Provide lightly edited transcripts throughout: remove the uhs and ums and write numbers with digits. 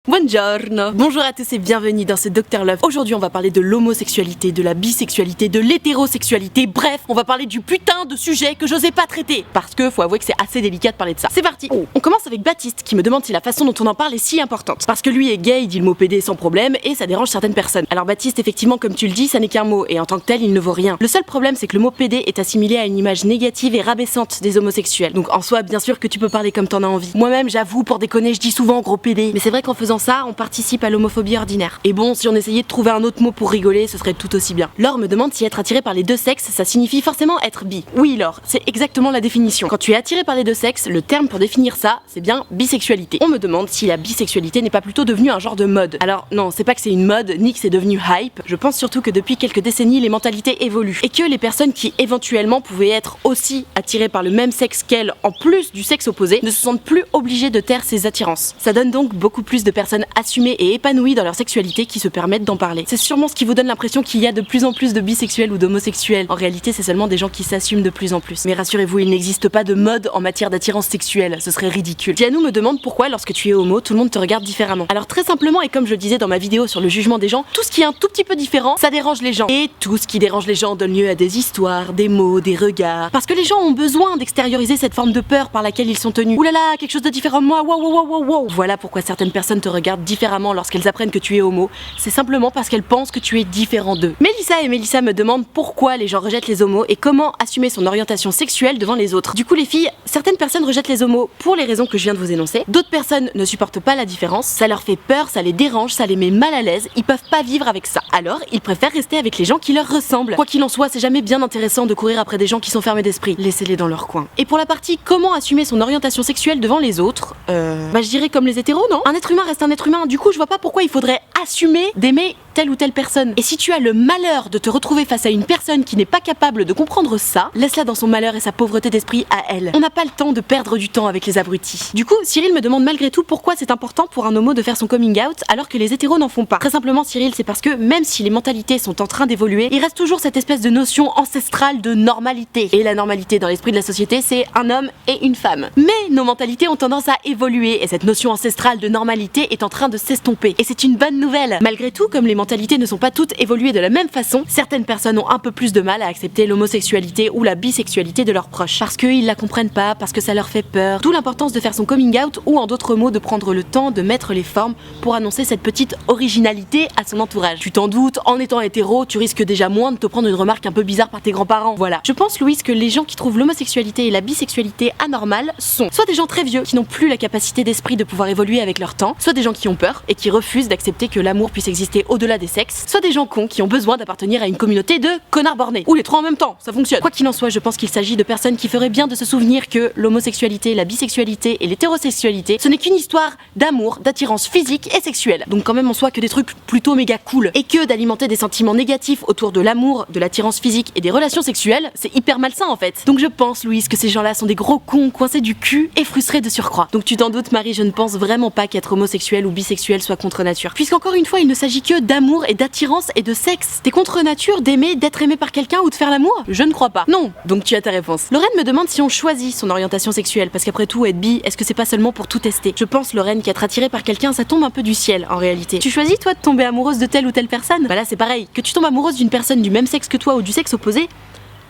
Buongiorno. Bonjour à tous et bienvenue dans ce Dr Love. Aujourd'hui on va parler de l'homosexualité, de la bisexualité, de l'hétérosexualité. Bref, on va parler du putain de sujet que j'osais pas traiter. Parce que faut avouer que c'est assez délicat de parler de ça. C'est parti. On commence avec Baptiste qui me demande si la façon dont on en parle est si importante. Parce que lui est gay, il dit le mot PD sans problème et ça dérange certaines personnes. Alors Baptiste, effectivement comme tu le dis, ça n'est qu'un mot et en tant que tel il ne vaut rien. Le seul problème c'est que le mot PD est assimilé à une image négative et rabaissante des homosexuels. Donc en soi bien sûr que tu peux parler comme t'en as envie. Moi-même j'avoue pour déconner je dis souvent gros PD. Mais c'est vrai qu'en faisant ça, on participe à l'homophobie ordinaire. Et bon, si on essayait de trouver un autre mot pour rigoler, ce serait tout aussi bien. Laure me demande si être attiré par les deux sexes, ça signifie forcément être bi. Oui Laure, c'est exactement la définition. Quand tu es attiré par les deux sexes, le terme pour définir ça, c'est bien bisexualité. On me demande si la bisexualité n'est pas plutôt devenue un genre de mode. Alors non, c'est pas que c'est une mode, ni que c'est devenu hype. Je pense surtout que depuis quelques décennies, les mentalités évoluent. Et que les personnes qui éventuellement pouvaient être aussi attirées par le même sexe qu'elles, en plus du sexe opposé, ne se sentent plus obligées de taire ces attirances. Ça donne donc beaucoup plus de personnes assumées et épanouies dans leur sexualité qui se permettent d'en parler. C'est sûrement ce qui vous donne l'impression qu'il y a de plus en plus de bisexuels ou d'homosexuels. En réalité, c'est seulement des gens qui s'assument de plus en plus. Mais rassurez-vous, il n'existe pas de mode en matière d'attirance sexuelle, ce serait ridicule. Dianou me demande pourquoi, lorsque tu es homo, tout le monde te regarde différemment. Alors très simplement, et comme je le disais dans ma vidéo sur le jugement des gens, tout ce qui est un tout petit peu différent, ça dérange les gens. Et tout ce qui dérange les gens donne lieu à des histoires, des mots, des regards. Parce que les gens ont besoin d'extérioriser cette forme de peur par laquelle ils sont tenus. Oulala, quelque chose de différent de moi, wow. Voilà pourquoi certaines personnes te regardent différemment lorsqu'elles apprennent que tu es homo. C'est simplement parce qu'elles pensent que tu es différent d'eux. Mélissa me demande pourquoi les gens rejettent les homos et comment assumer son orientation sexuelle devant les autres. Du coup les filles, certaines personnes rejettent les homos pour les raisons que je viens de vous énoncer. D'autres personnes ne supportent pas la différence, ça leur fait peur, ça les dérange, ça les met mal à l'aise, ils peuvent pas vivre avec ça. Alors ils préfèrent rester avec les gens qui leur ressemblent. Quoi qu'il en soit, c'est jamais bien intéressant de courir après des gens qui sont fermés d'esprit. Laissez-les dans leur coin. Et pour la partie comment assumer son orientation sexuelle devant les autres, je dirais comme les hétéros, non ? Un être humain reste un être humain, du coup je vois pas pourquoi il faudrait assumer d'aimer telle ou telle personne. Et si tu as le malheur de te retrouver face à une personne qui n'est pas capable de comprendre ça, laisse-la dans son malheur et sa pauvreté d'esprit à elle. On n'a pas le temps de perdre du temps avec les abrutis. Du coup, Cyril me demande malgré tout pourquoi c'est important pour un homo de faire son coming out alors que les hétéros n'en font pas. Très simplement Cyril, c'est parce que même si les mentalités sont en train d'évoluer, il reste toujours cette espèce de notion ancestrale de normalité. Et la normalité dans l'esprit de la société, c'est un homme et une femme. Mais nos mentalités ont tendance à évoluer et cette notion ancestrale de normalité est en train de s'estomper. Et c'est une bonne nouvelle. Malgré tout, comme les mentalités ne sont pas toutes évoluées de la même façon, certaines personnes ont un peu plus de mal à accepter l'homosexualité ou la bisexualité de leurs proches. Parce qu'ils la comprennent pas, parce que ça leur fait peur. D'où l'importance de faire son coming out ou en d'autres mots de prendre le temps de mettre les formes pour annoncer cette petite originalité à son entourage. Tu t'en doutes, en étant hétéro, tu risques déjà moins de te prendre une remarque un peu bizarre par tes grands-parents. Voilà. Je pense, Louise, que les gens qui trouvent l'homosexualité et la bisexualité anormales sont soit des gens très vieux qui n'ont plus la capacité d'esprit de pouvoir évoluer avec leur temps, soit des gens qui ont peur et qui refusent d'accepter que l'amour puisse exister au-delà des sexes, soit des gens cons qui ont besoin d'appartenir à une communauté de connards bornés. Ou les trois en même temps, ça fonctionne. Quoi qu'il en soit, je pense qu'il s'agit de personnes qui feraient bien de se souvenir que l'homosexualité, la bisexualité et l'hétérosexualité, ce n'est qu'une histoire d'amour, d'attirance physique et sexuelle. Donc quand même en soi que des trucs plutôt méga cool. Et que d'alimenter des sentiments négatifs autour de l'amour, de l'attirance physique et des relations sexuelles, c'est hyper malsain en fait. Donc je pense, Louise, que ces gens-là sont des gros cons coincés du cul et frustrés de surcroît. Donc tu t'en doutes, Marie, je ne pense vraiment pas qu'être homosexuel ou bisexuel soit contre nature. Puisqu'encore une fois, il ne s'agit que d'amour et d'attirance et de sexe. T'es contre nature d'aimer, d'être aimé par quelqu'un ou de faire l'amour ? Je ne crois pas. Non. Donc tu as ta réponse. Lorraine me demande si on choisit son orientation sexuelle, parce qu'après tout, être bi, est-ce que c'est pas seulement pour tout tester ? Je pense, Lorraine, qu'être attirée par quelqu'un, ça tombe un peu du ciel, en réalité. Tu choisis, toi, de tomber amoureuse de telle ou telle personne ? Bah là, c'est pareil. Que tu tombes amoureuse d'une personne du même sexe que toi ou du sexe opposé,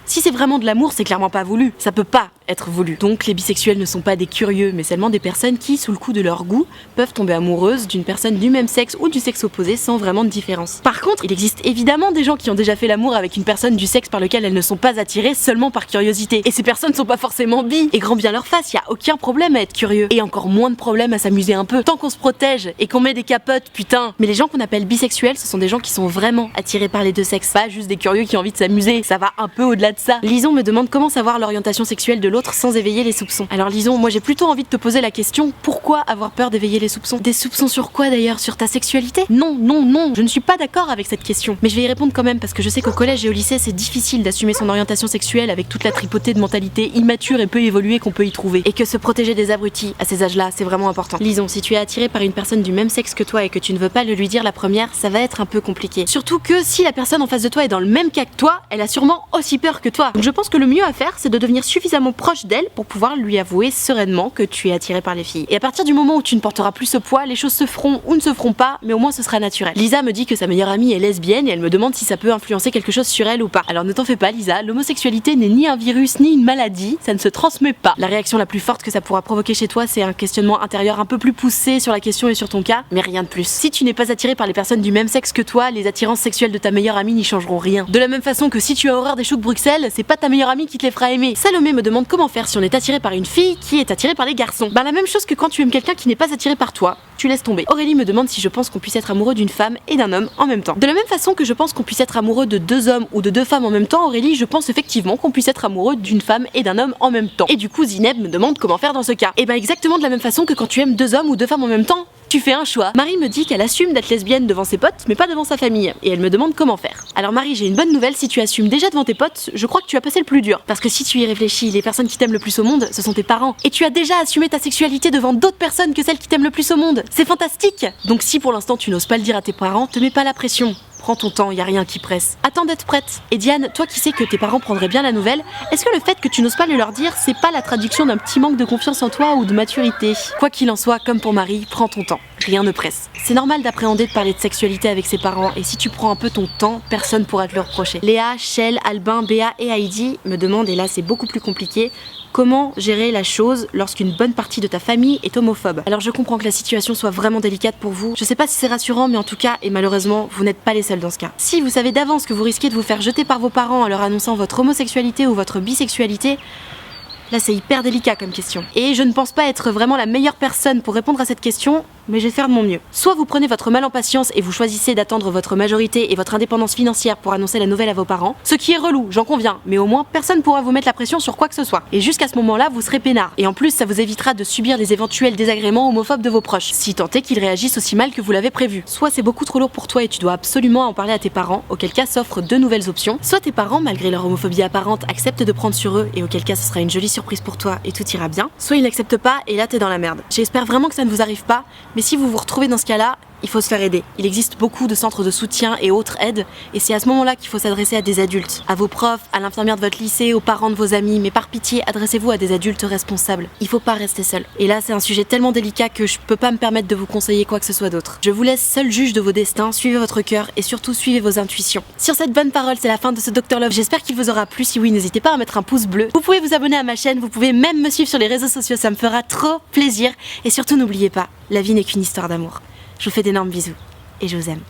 si c'est vraiment de l'amour, c'est clairement pas voulu. Ça peut pas être voulu. Donc les bisexuels ne sont pas des curieux, mais seulement des personnes qui, sous le coup de leur goût, peuvent tomber amoureuses d'une personne du même sexe ou du sexe opposé sans vraiment de différence. Par contre, il existe évidemment des gens qui ont déjà fait l'amour avec une personne du sexe par lequel elles ne sont pas attirées seulement par curiosité. Et ces personnes sont pas forcément bi. Et grand bien leur face, y a aucun problème à être curieux. Et encore moins de problème à s'amuser un peu. Tant qu'on se protège et qu'on met des capotes, putain. Mais les gens qu'on appelle bisexuels, ce sont des gens qui sont vraiment attirés par les deux sexes. Pas juste des curieux qui ont envie de s'amuser. Ça va un peu au-delà de ça. Lison me demande comment savoir l'orientation sexuelle de l'autre sans éveiller les soupçons. Alors Lison, moi j'ai plutôt envie de te poser la question, pourquoi avoir peur d'éveiller les soupçons ? Des soupçons sur quoi d'ailleurs ? Sur ta sexualité ? Non, je ne suis pas d'accord avec cette question. Mais je vais y répondre quand même parce que je sais qu'au collège et au lycée c'est difficile d'assumer son orientation sexuelle avec toute la tripotée de mentalité immature et peu évoluée qu'on peut y trouver. Et que se protéger des abrutis à ces âges-là, c'est vraiment important. Lison, si tu es attiré par une personne du même sexe que toi et que tu ne veux pas le lui dire la première, ça va être un peu compliqué. Surtout que si la personne en face de toi est dans le même cas que toi, elle a sûrement aussi peur que que toi. Donc je pense que le mieux à faire, c'est de devenir suffisamment proche d'elle pour pouvoir lui avouer sereinement que tu es attiré par les filles. Et à partir du moment où tu ne porteras plus ce poids, les choses se feront ou ne se feront pas, mais au moins ce sera naturel. Lisa me dit que sa meilleure amie est lesbienne et elle me demande si ça peut influencer quelque chose sur elle ou pas. Alors ne t'en fais pas Lisa, l'homosexualité n'est ni un virus ni une maladie, ça ne se transmet pas. La réaction la plus forte que ça pourra provoquer chez toi, c'est un questionnement intérieur un peu plus poussé sur la question et sur ton cas, mais rien de plus. Si tu n'es pas attiré par les personnes du même sexe que toi, les attirances sexuelles de ta meilleure amie n'y changeront rien. De la même façon que si tu as horreur des choux de Bruxelles, c'est pas ta meilleure amie qui te les fera aimer. Salomé me demande comment faire si on est attiré par une fille qui est attirée par les garçons. La même chose que quand tu aimes quelqu'un qui n'est pas attiré par toi, tu laisses tomber. Aurélie me demande si je pense qu'on puisse être amoureux d'une femme et d'un homme en même temps. De la même façon que je pense qu'on puisse être amoureux de deux hommes ou de deux femmes en même temps, Aurélie, je pense effectivement qu'on puisse être amoureux d'une femme et d'un homme en même temps. Et du coup, Zineb me demande comment faire dans ce cas. Et exactement de la même façon que quand tu aimes deux hommes ou deux femmes en même temps, tu fais un choix. Marie me dit qu'elle assume d'être lesbienne devant ses potes, mais pas devant sa famille. Et elle me demande comment faire. Alors Marie, j'ai une bonne nouvelle, si tu assumes déjà devant tes potes, je crois que tu as passé le plus dur. Parce que si tu y réfléchis, les personnes qui t'aiment le plus au monde, ce sont tes parents. Et tu as déjà assumé ta sexualité devant d'autres personnes que celles qui t'aiment le plus au monde. C'est fantastique. Donc si pour l'instant tu n'oses pas le dire à tes parents, te mets pas la pression. Prends ton temps, y a rien qui presse. Attends d'être prête. Et Diane, toi qui sais que tes parents prendraient bien la nouvelle, est-ce que le fait que tu n'oses pas le leur dire, c'est pas la traduction d'un petit manque de confiance en toi ou de maturité? Quoi qu'il en soit, comme pour Marie, prends ton temps. Rien ne presse. C'est normal d'appréhender de parler de sexualité avec ses parents, et si tu prends un peu ton temps, personne pourra te le reprocher. Léa, Shell, Albin, Béa et Heidi me demandent, et là c'est beaucoup plus compliqué, comment gérer la chose lorsqu'une bonne partie de ta famille est homophobe. Alors je comprends que la situation soit vraiment délicate pour vous. Je sais pas si c'est rassurant, mais en tout cas, et malheureusement, vous n'êtes pas les seuls dans ce cas. Si vous savez d'avance que vous risquez de vous faire jeter par vos parents en leur annonçant votre homosexualité ou votre bisexualité, là c'est hyper délicat comme question. Et je ne pense pas être vraiment la meilleure personne pour répondre à cette question, mais je vais faire de mon mieux. Soit vous prenez votre mal en patience et vous choisissez d'attendre votre majorité et votre indépendance financière pour annoncer la nouvelle à vos parents, ce qui est relou, j'en conviens, mais au moins personne pourra vous mettre la pression sur quoi que ce soit. Et jusqu'à ce moment-là, vous serez peinard. Et en plus, ça vous évitera de subir les éventuels désagréments homophobes de vos proches, si tant est qu'ils réagissent aussi mal que vous l'avez prévu. Soit c'est beaucoup trop lourd pour toi et tu dois absolument en parler à tes parents, auquel cas s'offrent deux nouvelles options. Soit tes parents, malgré leur homophobie apparente, acceptent de prendre sur eux et auquel cas ce sera une jolie surprise pour toi et tout ira bien. Soit ils n'acceptent pas et là t'es dans la merde. J'espère vraiment que ça ne vous arrive pas, mais si vous vous retrouvez dans ce cas-là, il faut se faire aider. Il existe beaucoup de centres de soutien et autres aides, et c'est à ce moment-là qu'il faut s'adresser à des adultes, à vos profs, à l'infirmière de votre lycée, aux parents de vos amis, mais par pitié, adressez-vous à des adultes responsables. Il faut pas rester seul. Et là, c'est un sujet tellement délicat que je peux pas me permettre de vous conseiller quoi que ce soit d'autre. Je vous laisse seul juge de vos destins, suivez votre cœur et surtout suivez vos intuitions. Sur cette bonne parole, c'est la fin de ce Dr Love. J'espère qu'il vous aura plu. Si oui, n'hésitez pas à mettre un pouce bleu. Vous pouvez vous abonner à ma chaîne, vous pouvez même me suivre sur les réseaux sociaux, ça me fera trop plaisir. Et surtout, n'oubliez pas, la vie n'est qu'une histoire d'amour. Je vous fais d'énormes bisous et je vous aime.